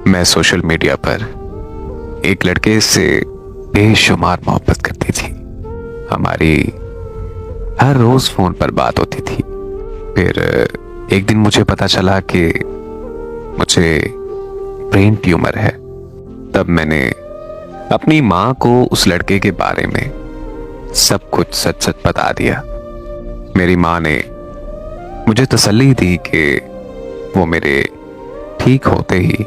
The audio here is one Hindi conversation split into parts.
मैं सोशल मीडिया पर एक लड़के से बेशुमार मोहब्बत करती थी। हमारी हर रोज फोन पर बात होती थी। फिर एक दिन मुझे पता चला कि मुझे ब्रेन ट्यूमर है। तब मैंने अपनी माँ को उस लड़के के बारे में सब कुछ सच सच बता दिया। मेरी माँ ने मुझे तसल्ली दी कि वो मेरे ठीक होते ही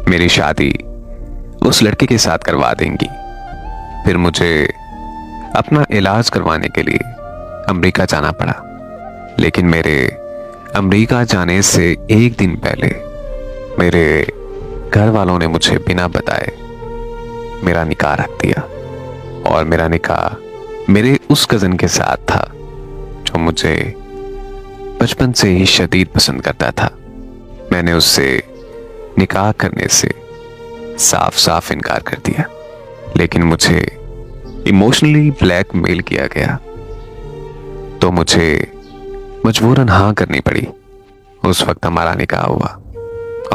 मेरी शादी उस लड़के के साथ करवा देंगी। फिर मुझे अपना इलाज करवाने के लिए अमेरिका जाना पड़ा। लेकिन मेरे अमेरिका जाने से एक दिन पहले मेरे घर वालों ने मुझे बिना बताए मेरा निकाह रख दिया। और मेरा निकाह मेरे उस कज़न के साथ था जो मुझे बचपन से ही शदीद पसंद करता था। मैंने उससे निकाह करने से साफ साफ इनकार कर दिया। लेकिन मुझे इमोशनली ब्लैकमेल किया गया तो मुझे मजबूरन हाँ करनी पड़ी। उस वक्त हमारा निकाह हुआ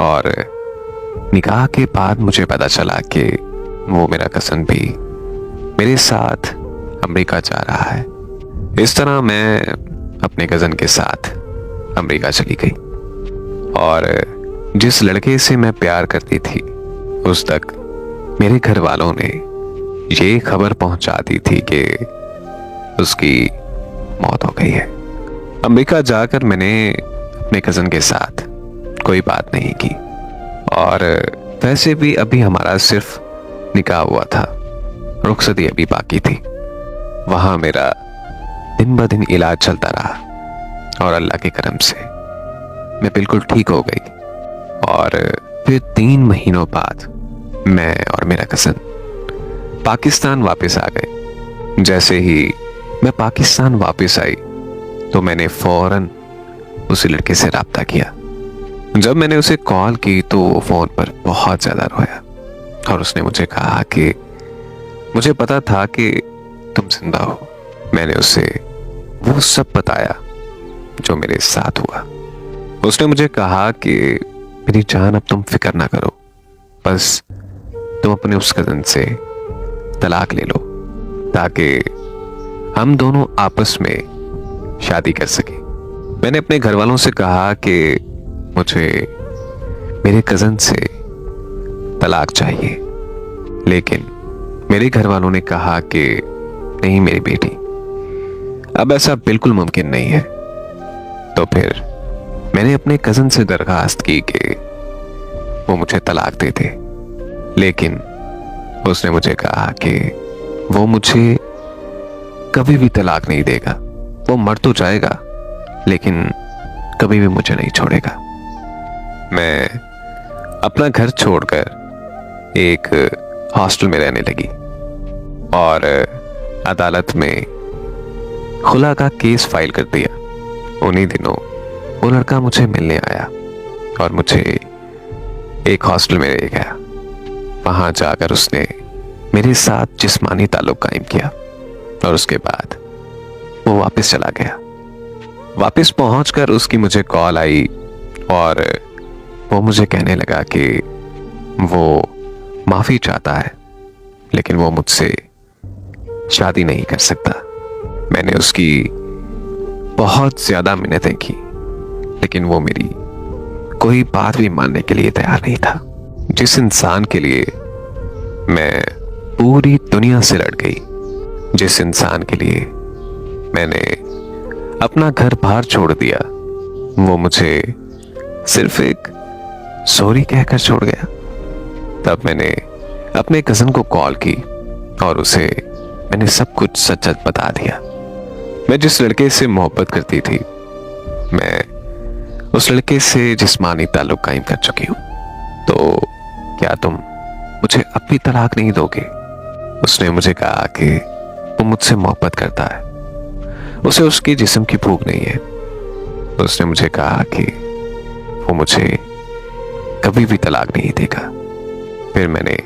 और निकाह के बाद मुझे पता चला कि वो मेरा कज़न भी मेरे साथ अमेरिका जा रहा है। इस तरह मैं अपने कज़न के साथ अमेरिका चली गई और जिस लड़के से मैं प्यार करती थी उस तक मेरे घर वालों ने ये खबर पहुंचा दी थी कि उसकी मौत हो गई है। अमेरिका जाकर मैंने अपने कज़न के साथ कोई बात नहीं की और वैसे भी अभी हमारा सिर्फ निकाह हुआ था, रुखसती अभी बाकी थी। वहां मेरा दिन ब दिन इलाज चलता रहा और अल्लाह के करम से मैं बिल्कुल ठीक हो गई। और फिर 3 महीनों बाद मैं और मेरा कज़न पाकिस्तान वापस आ गए। जैसे ही मैं पाकिस्तान वापस आई तो मैंने फौरन उसी लड़के से राब्ता किया। जब मैंने उसे कॉल की तो वो फोन पर बहुत ज्यादा रोया और उसने मुझे कहा कि मुझे पता था कि तुम जिंदा हो। मैंने उसे वो सब बताया जो मेरे साथ हुआ। उसने मुझे कहा कि मेरी जान, अब तुम फिक्र ना करो, बस तुम अपने उस कज़न से तलाक ले लो ताकि हम दोनों आपस में शादी कर सके। मैंने अपने घर वालों से कहा कि मुझे मेरे कज़न से तलाक चाहिए, लेकिन मेरे घर वालों ने कहा कि नहीं मेरी बेटी, अब ऐसा बिल्कुल मुमकिन नहीं है। तो फिर मैंने अपने कज़न से दरखास्त की कि वो मुझे तलाक दे दे। लेकिन उसने मुझे कहा कि वो मुझे कभी भी तलाक नहीं देगा। वो मर तो जाएगा लेकिन कभी भी मुझे नहीं छोड़ेगा। मैं अपना घर छोड़कर एक हॉस्टल में रहने लगी और अदालत में खुला का केस फाइल कर दिया। उन्हीं दिनों वो लड़का मुझे मिलने आया और मुझे एक हॉस्टल में ले गया। वहां जाकर उसने मेरे साथ जिस्मानी ताल्लुक कायम किया और उसके बाद वो वापस चला गया। वापस पहुंचकर उसकी मुझे कॉल आई और वो मुझे कहने लगा कि वो माफी चाहता है लेकिन वो मुझसे शादी नहीं कर सकता। मैंने उसकी बहुत ज्यादा मिन्नतें की लेकिन वो मेरी कोई बात भी मानने के लिए तैयार नहीं था। जिस इंसान के लिए मैं पूरी दुनिया से लड़ गई, जिस इंसान के लिए मैंने अपना घर बाहर छोड़ दिया, वो मुझे सिर्फ एक सॉरी कहकर छोड़ गया। तब मैंने अपने कज़न को कॉल की और उसे मैंने सब कुछ सच सच बता दिया। मैं जिस लड़के से मोहब्बत करती थी, मैं उस लड़के से जिस्मानी ताल्लुक कायम कर चुकी हूं। तो क्या तुम मुझे अब भी तलाक नहीं दोगे? उसने मुझे कहा कि वो मुझसे मोहब्बत करता है, उसे उसके जिस्म की भूख नहीं है। उसने मुझे कहा कि वो मुझे कभी भी तलाक नहीं देगा। फिर मैंने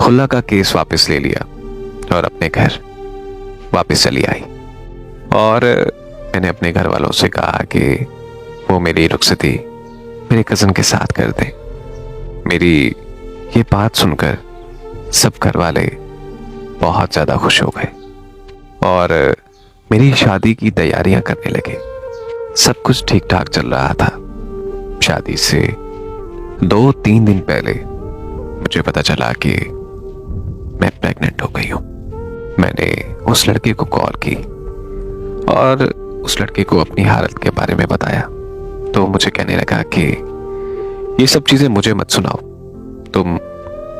खुला का केस वापस ले लिया और अपने घर वापस चली आई और मैंने अपने घर वालों से कहा कि वो मेरी रुखसती मेरे कज़न के साथ कर दे। मेरी ये बात सुनकर सब घर वाले बहुत ज्यादा खुश हो गए और मेरी शादी की तैयारियां करने लगे। सब कुछ ठीक ठाक चल रहा था। शादी से 2-3 दिन पहले मुझे पता चला कि मैं प्रेग्नेंट हो गई हूं। मैंने उस लड़के को कॉल की और उस लड़के को अपनी हालत के बारे में बताया, तो मुझे कहने लगा कि ये सब चीजें मुझे मत सुनाओ, तुम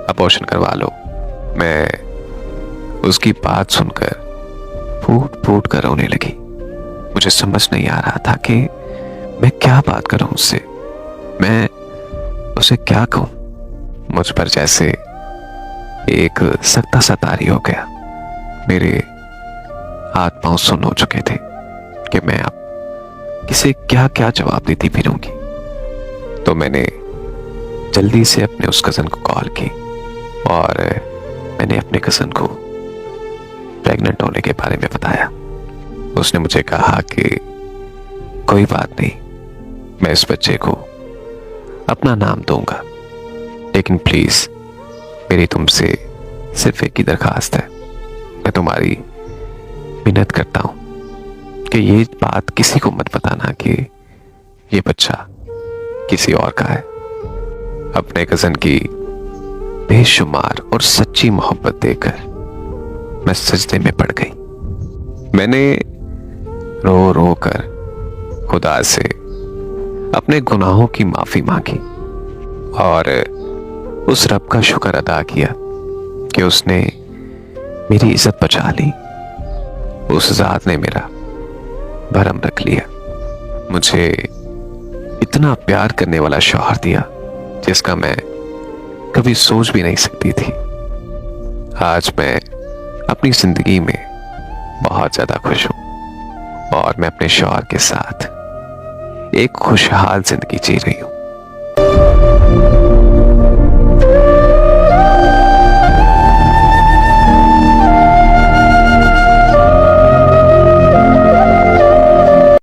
अबॉर्शन करवा लो। मैं उसकी बात सुनकर फूट फूट कर रोने लगी। मुझे समझ नहीं आ रहा था कि मैं क्या बात करूं उससे, मैं उसे क्या कहूं। मुझ पर जैसे एक सख्ता सा तारी हो गया। मेरे हाथ पांव सुन्न हो चुके थे कि मैं अब किसे क्या क्या जवाब देती फिरूंगी। तो मैंने जल्दी से अपने उस कजन को कॉल की और मैंने अपने कजन को प्रेग्नेंट होने के बारे में बताया। उसने मुझे कहा कि कोई बात नहीं, मैं इस बच्चे को अपना नाम दूंगा, लेकिन प्लीज मेरी तुमसे सिर्फ एक ही दरखास्त है। मैं तुम्हारी मिन्नत करता हूं कि ये बात किसी को मत बताना कि ये बच्चा किसी और का है। अपने कजन की बेशुमार और सच्ची मोहब्बत देकर मैं सजदे में पड़ गई। मैंने रो रो कर खुदा से अपने गुनाहों की माफी मांगी और उस रब का शुक्र अदा किया कि उसने मेरी इज्जत बचा ली। उस जात ने मेरा भरम रख लिया, मुझे इतना प्यार करने वाला शौहर दिया जिसका मैं कभी सोच भी नहीं सकती थी। आज मैं अपनी जिंदगी में बहुत ज्यादा खुश हूं और मैं अपने शौहर के साथ एक खुशहाल जिंदगी जी रही हूं।